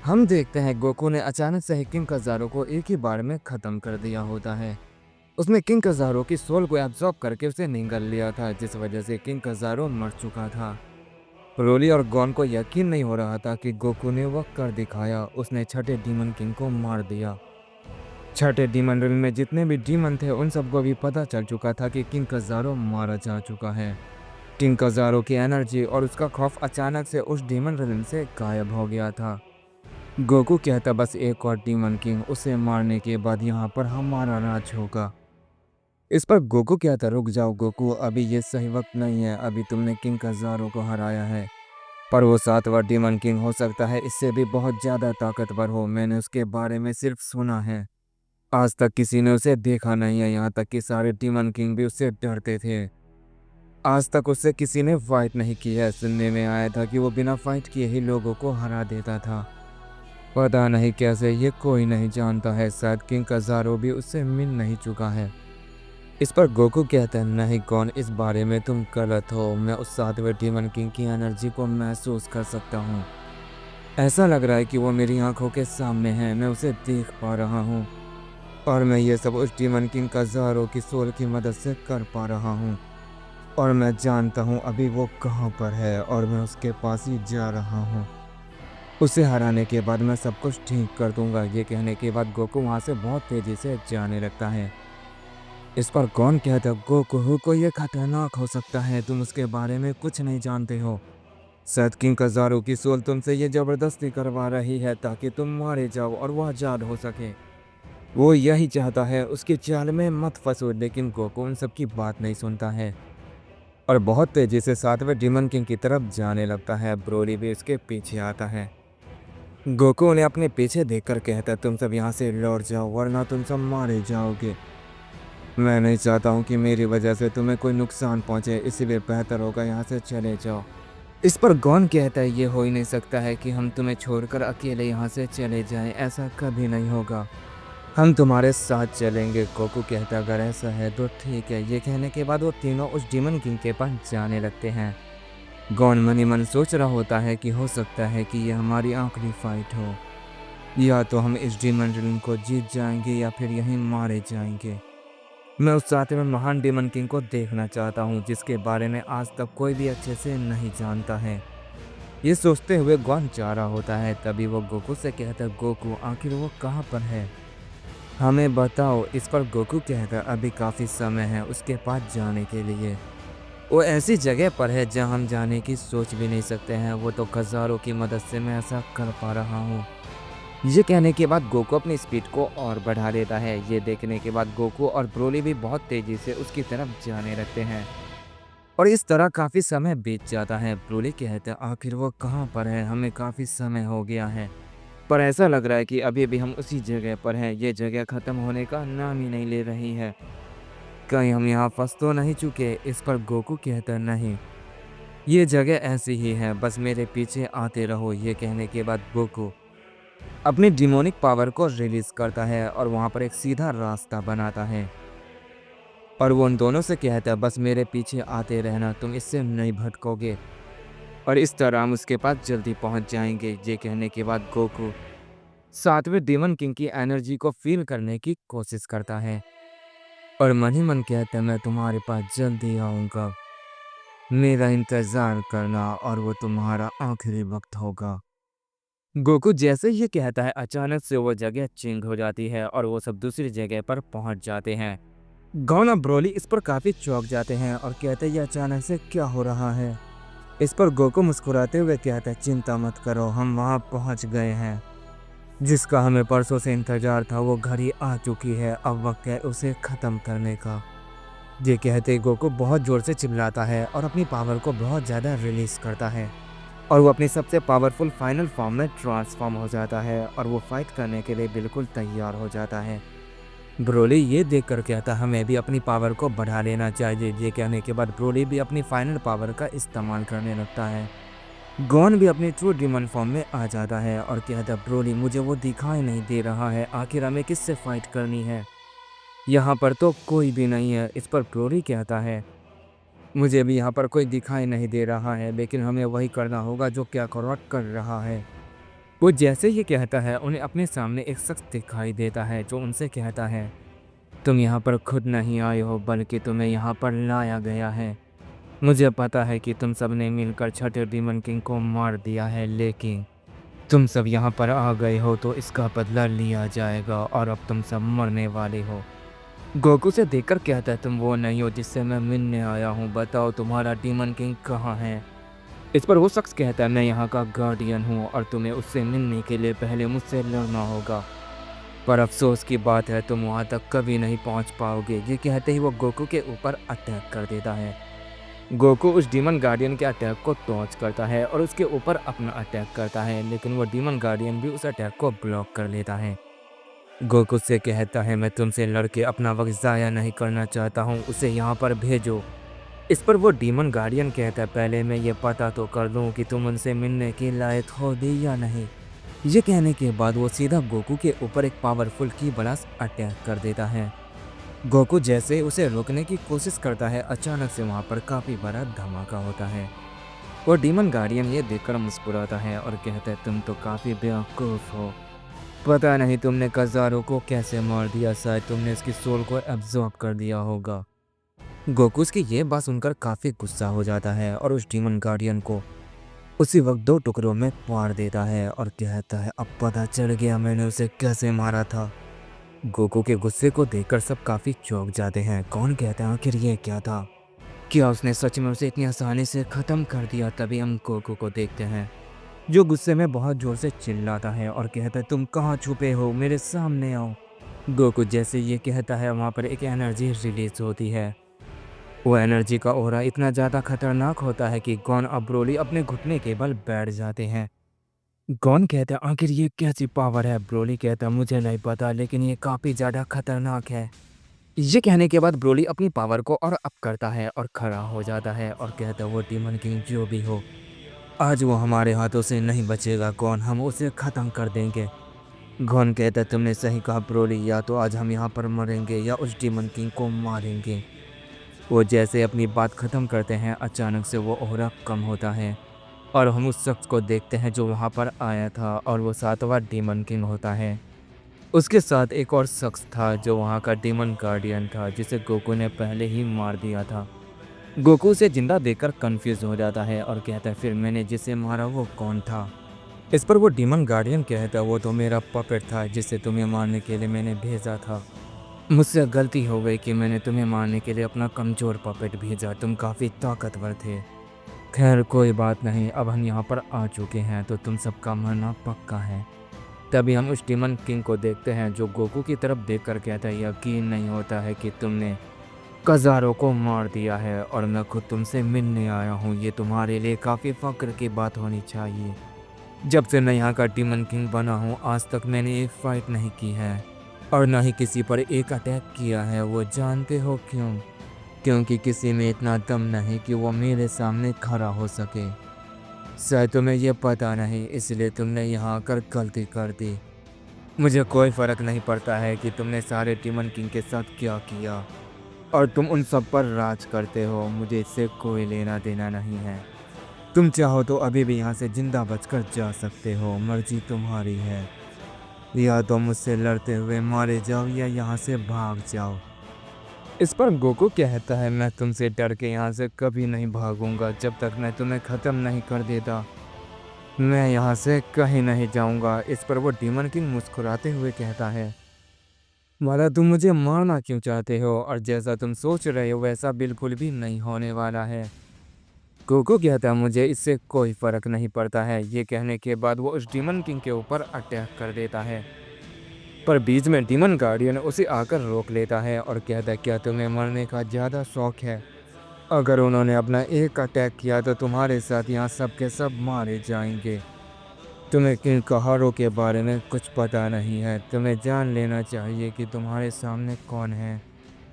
हम देखते हैं गोकू ने अचानक से ही किंग कज़ारो को एक ही बार में ख़त्म कर दिया होता है। उसने किंग कज़ारो की सोल को एब्ज़ॉर्ब करके उसे निगल लिया था, जिस वजह से किंग कज़ारो मर चुका था। ब्रोली और गॉन को यकीन नहीं हो रहा था कि गोकू ने वह कर दिखाया। उसने छठे डीमन किंग को मार दिया। छठे डीमन रिल में जितने भी डीमन थे उन सबको भी पता चल चुका था कि किंग कज़ारो मारा जा चुका है। किंग कज़ारो की एनर्जी और उसका खौफ अचानक से उस डीमन रिल से गायब हो गया था। गोकू कहता बस एक और डीमन किंग, उसे मारने के बाद यहाँ पर हमारा राज होगा। इस पर गोकू कहता रुक जाओ गोकू, अभी ये सही वक्त नहीं है। अभी तुमने किंग कज़ारो को हराया है, पर वो सातवां डीमन किंग हो सकता है इससे भी बहुत ज़्यादा ताकतवर हो। मैंने उसके बारे में सिर्फ सुना है, आज तक किसी ने उसे देखा नहीं है। यहाँ तक कि सारे डीमन किंग भी उससे डरते थे। आज तक उससे किसी ने फाइट नहीं की है। सुनने में आया था कि वो बिना फाइट किए ही लोगों को हरा देता था। पता नहीं कैसे, ये कोई नहीं जानता है। शायद किंग कज़ारो भी उससे मिल नहीं चुका है। इस पर गोकू कहता है नहीं कौन, इस बारे में तुम गलत हो। मैं उस सातवें डीमन किंग की एनर्जी को महसूस कर सकता हूँ। ऐसा लग रहा है कि वो मेरी आंखों के सामने है, मैं उसे देख पा रहा हूँ। और मैं ये सब उस डीमन किंग कज़ारो की सोल की मदद से कर पा रहा हूँ। और मैं जानता हूँ अभी वो कहाँ पर है और मैं उसके पास ही जा रहा हूँ। उसे हराने के बाद मैं सब कुछ ठीक कर दूंगा। ये कहने के बाद गोकू वहाँ से बहुत तेजी से जाने लगता है। इस पर कौन कहता गोकू को ये खतरनाक हो सकता है, तुम उसके बारे में कुछ नहीं जानते हो। शायद किंग कज़ारो की सोल तुमसे ये जबरदस्ती करवा रही है ताकि तुम मारे जाओ और वह आजाद हो सके। वो यही चाहता है, उसकी चाल में मत फंसो। लेकिन गोकू उन सबकी बात नहीं सुनता है और बहुत तेजी से सातवें डीमन किंग की तरफ जाने लगता है। ब्रोली भी उसके पीछे आता है। गोकू ने अपने पीछे देखकर कहता तुम सब यहाँ से लौट जाओ वरना तुम सब मारे जाओगे। मैं नहीं चाहता हूँ कि मेरी वजह से तुम्हें कोई नुकसान पहुँचे, इसीलिए बेहतर होगा यहाँ से चले जाओ। इस पर गॉन कहता है ये हो ही नहीं सकता है कि हम तुम्हें छोड़कर अकेले यहाँ से चले जाएं, ऐसा कभी नहीं होगा। हम तुम्हारे साथ चलेंगे। गोकू कहता अगर ऐसा है तो ठीक है। ये कहने के बाद वो तीनों उस डीमन किंग के पास जाने लगते हैं। गॉन मन ही मन सोच रहा होता है कि हो सकता है कि ये हमारी आखिरी फाइट हो, या तो हम इस डीमन रिंग को जीत जाएंगे या फिर यहीं मारे जाएंगे। मैं उस सातवें महान डीमन किंग को देखना चाहता हूँ जिसके बारे में आज तक कोई भी अच्छे से नहीं जानता है। ये सोचते हुए गॉन जा रहा होता है। तभी वो गोकू से कहता है गोकू आखिर वो कहाँ पर है, हमें बताओ। इस पर गोकू कहता अभी काफ़ी समय है उसके पास जाने के लिए। वो ऐसी जगह पर है जहां हम जाने की सोच भी नहीं सकते हैं। वो तो कज़ारो की मदद से मैं ऐसा कर पा रहा हूँ। ये कहने के बाद गोकू अपनी स्पीड को और बढ़ा देता है। ये देखने के बाद गोकू और ब्रोली भी बहुत तेजी से उसकी तरफ जाने लगते हैं और इस तरह काफ़ी समय बीत जाता है। ब्रोली कहता है आखिर वो कहाँ पर है, हमें काफ़ी समय हो गया है, पर ऐसा लग रहा है कि अभी भी हम उसी जगह पर हैं। ये जगह ख़त्म होने का नाम ही नहीं ले रही है, कहीं हम यहाँ फंस तो नहीं चुके। इस पर गोकू कहता नहीं, ये जगह ऐसी ही है, बस मेरे पीछे आते रहो। ये कहने के बाद गोकू अपनी डिमोनिक पावर को रिलीज करता है और वहाँ पर एक सीधा रास्ता बनाता है और वो उन दोनों से कहता है बस मेरे पीछे आते रहना, तुम इससे नहीं भटकोगे और इस तरह हम उसके पास जल्दी पहुँच जाएंगे। ये कहने के बाद गोकू सातवें डीमन किंग की एनर्जी को फील करने की कोशिश करता है और मन ही मन कहता है मैं तुम्हारे पास जल्दी आऊँगा, मेरा इंतज़ार करना और वो तुम्हारा आखिरी वक्त होगा। गोकू जैसे ये कहता है अचानक से वो जगह चेंज हो जाती है और वो सब दूसरी जगह पर पहुंच जाते हैं। गॉन और ब्रोली इस पर काफ़ी चौंक जाते हैं और कहते हैं ये अचानक से क्या हो रहा है। इस पर गोकू मुस्कुराते हुए कहता है चिंता मत करो, हम वहाँ पहुँच गए हैं। जिसका हमें परसों से इंतजार था वो घड़ी आ चुकी है, अब वक्त है उसे ख़त्म करने का। ये कहते ही गोकू बहुत ज़ोर से चिल्लाता है और अपनी पावर को बहुत ज़्यादा रिलीज़ करता है और वो अपनी सबसे पावरफुल फाइनल फॉर्म में ट्रांसफॉर्म हो जाता है और वो फाइट करने के लिए बिल्कुल तैयार हो जाता है। ब्रोली ये देखकर कहता हमें भी अपनी पावर को बढ़ा लेना चाहिए। ये कहने के बाद ब्रोली भी अपनी फाइनल पावर का इस्तेमाल करने लगता है। गॉन भी अपनी ट्रू डीमन फॉर्म में आ जाता है और कहता ब्रोली मुझे वो दिखाई नहीं दे रहा है, आखिर हमें किससे फाइट करनी है, यहाँ पर तो कोई भी नहीं है। इस पर ब्रोली कहता है मुझे भी यहाँ पर कोई दिखाई नहीं दे रहा है, लेकिन हमें वही करना होगा जो क्या करोट कर रहा है। वो जैसे ये कहता है उन्हें अपने सामने एक शख्स दिखाई देता है जो उनसे कहता है, तुम यहाँ पर खुद नहीं आए हो बल्कि तुम्हें यहाँ पर लाया गया है। मुझे पता है कि तुम सब ने मिलकर छठे डीमन किंग को मार दिया है, लेकिन तुम सब यहाँ पर आ गए हो तो इसका बदला लिया जाएगा और अब तुम सब मरने वाले हो। गोकू से देखकर कहता है, तुम वो नहीं हो जिससे मैं मिलने आया हूँ, बताओ तुम्हारा डीमन किंग कहाँ है। इस पर वो शख्स कहता है, मैं यहाँ का गार्डियन हूँ और तुम्हें उससे मिलने के लिए पहले मुझसे लड़ना होगा। पर अफसोस की बात है तुम वहाँ तक कभी नहीं पहुँच पाओगे। ये कहते ही वो गोकू के ऊपर अटैक कर देता है। गोकू उस डीमन गार्डियन के अटैक को डॉज करता है और उसके ऊपर अपना अटैक करता है, लेकिन वो डीमन गार्डियन भी उस अटैक को ब्लॉक कर लेता है। गोकू से कहता है, मैं तुमसे लड़के अपना वक्त ज़ाया नहीं करना चाहता हूँ, उसे यहाँ पर भेजो। इस पर वो डीमन गार्डियन कहता है, पहले मैं ये पता तो कर लूँ कि तुम उनसे मिलने के लायक हो भी या नहीं। ये कहने के बाद वो सीधा गोकू के ऊपर एक पावरफुल की ब्लास्ट अटैक कर देता है। गोकू जैसे उसे रोकने की कोशिश करता है, अचानक से वहाँ पर काफ़ी बड़ा धमाका होता है। वो डीमन गार्डियन ये देखकर मुस्कुराता है और कहता है, तुम तो काफ़ी बेवकूफ़ हो। पता नहीं तुमने कज़ारू को कैसे मार दिया, शायद तुमने इसकी सोल को एब्जॉर्ब कर दिया होगा। गोकू की ये बात सुनकर काफ़ी गुस्सा हो जाता है और उस डीमन गार्डियन को उसी वक्त दो टुकड़ों में फाड़ देता है और कहता है, अब पता चल गया मैंने उसे कैसे मारा था। गोकू के गुस्से को देखकर सब काफ़ी चौंक जाते हैं। कौन कहता है आखिर ये क्या था? क्या उसने सच में उसे इतनी आसानी से ख़त्म कर दिया? तभी हम गोकू को देखते हैं जो गुस्से में बहुत ज़ोर से चिल्लाता है और कहता है, तुम कहाँ छुपे हो, मेरे सामने आओ। गोकू जैसे ये कहता है वहाँ पर एक एनर्जी रिलीज होती है। वो एनर्जी का ऑरा इतना ज़्यादा खतरनाक होता है कि गॉन और ब्रोली अपने घुटने के बल बैठ जाते हैं। गॉन कहता है, आखिर ये कैसी पावर है? ब्रोली कहता है, मुझे नहीं पता लेकिन ये काफ़ी ज़्यादा खतरनाक है। ये कहने के बाद ब्रोली अपनी पावर को और अप करता है और खड़ा हो जाता है और कहता है, वो डीमन किंग जो भी हो, आज वो हमारे हाथों से नहीं बचेगा। गॉन, हम उसे ख़त्म कर देंगे। गॉन कहता है, तुमने सही कहा ब्रोली, या तो आज हम यहाँ पर मरेंगे या उस डीमन किंग को मारेंगे। वो जैसे अपनी बात ख़त्म करते हैं अचानक से वो ऑरा कम होता है और हम उस शख्स को देखते हैं जो वहाँ पर आया था और वो सातवां डीमन किंग होता है। उसके साथ एक और शख्स था जो वहाँ का डीमन गार्डियन था जिसे गोकू ने पहले ही मार दिया था। गोकू उसे जिंदा देखकर कंफ्यूज हो जाता है और कहता है, फिर मैंने जिसे मारा वो कौन था? इस पर वो डीमन गार्डियन कहता है, वो तो मेरा पपेट था जिसे तुम्हें मारने के लिए मैंने भेजा था। मुझसे गलती हो गई कि मैंने तुम्हें मारने के लिए अपना कमज़ोर पपेट भेजा, तुम काफ़ी ताकतवर थे। खैर कोई बात नहीं, अब हम यहाँ पर आ चुके हैं तो तुम सबका मरना पक्का है। तभी हम उस डीमन किंग को देखते हैं जो गोकू की तरफ देखकर कहता है, यकीन नहीं होता है कि तुमने कज़ारू को मार दिया है और मैं खुद तुमसे मिलने आया हूँ। ये तुम्हारे लिए काफ़ी फ़क्र की बात होनी चाहिए। जब से मैं यहाँ का डीमन किंग बना हूँ आज तक मैंने एक फ़ाइट नहीं की है और ना ही किसी पर एक अटैक किया है। वो जानते हो क्यों? क्योंकि किसी में इतना दम नहीं कि वो मेरे सामने खड़ा हो सके। शायद तुम्हें ये पता नहीं इसलिए तुमने यहाँ आकर गलती कर दी। मुझे कोई फ़र्क नहीं पड़ता है कि तुमने सारे डीमन किंग के साथ क्या किया और तुम उन सब पर राज करते हो, मुझे इससे कोई लेना देना नहीं है। तुम चाहो तो अभी भी यहाँ से जिंदा बचकर जा सकते हो, मर्जी तुम्हारी है। या तो मुझसे लड़ते हुए मारे जाओ या यहाँ से भाग जाओ। इस पर गोकू कहता है, मैं तुमसे डर के यहाँ से कभी नहीं भागूंगा, जब तक मैं तुम्हें ख़त्म नहीं कर देता मैं यहाँ से कहीं नहीं जाऊंगा। इस पर वो डीमन किंग मुस्कुराते हुए कहता है, मारा तुम मुझे मारना क्यों चाहते हो? और जैसा तुम सोच रहे हो वैसा बिल्कुल भी नहीं होने वाला है। गोकू कहता है, मुझे इससे कोई फ़र्क नहीं पड़ता है। ये कहने के बाद वो उस डीमन किंग के ऊपर अटैक कर देता है, पर बीच में डीमन गार्डियन उसे आकर रोक लेता है और कहता है, क्या तुम्हें मरने का ज़्यादा शौक है? अगर उन्होंने अपना एक अटैक किया तो तुम्हारे साथ यहाँ सब के सब मारे जाएंगे। तुम्हें किन कहारों के बारे में कुछ पता नहीं है। तुम्हें जान लेना चाहिए कि तुम्हारे सामने कौन है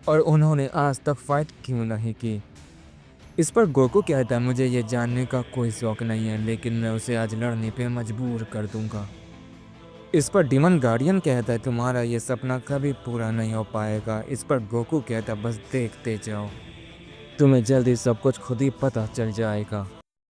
और उन्होंने आज तक फाइट क्यों नहीं की। इस पर गोकू कहता है, मुझे ये जानने का कोई शौक नहीं है लेकिन मैं उसे आज लड़ने पे मजबूर कर दूंगा। इस पर डीमन गार्डियन कहता है, तुम्हारा ये सपना कभी पूरा नहीं हो पाएगा। इस पर गोकू कहता है, बस देखते जाओ, तुम्हें जल्दी सब कुछ खुद ही पता चल जाएगा।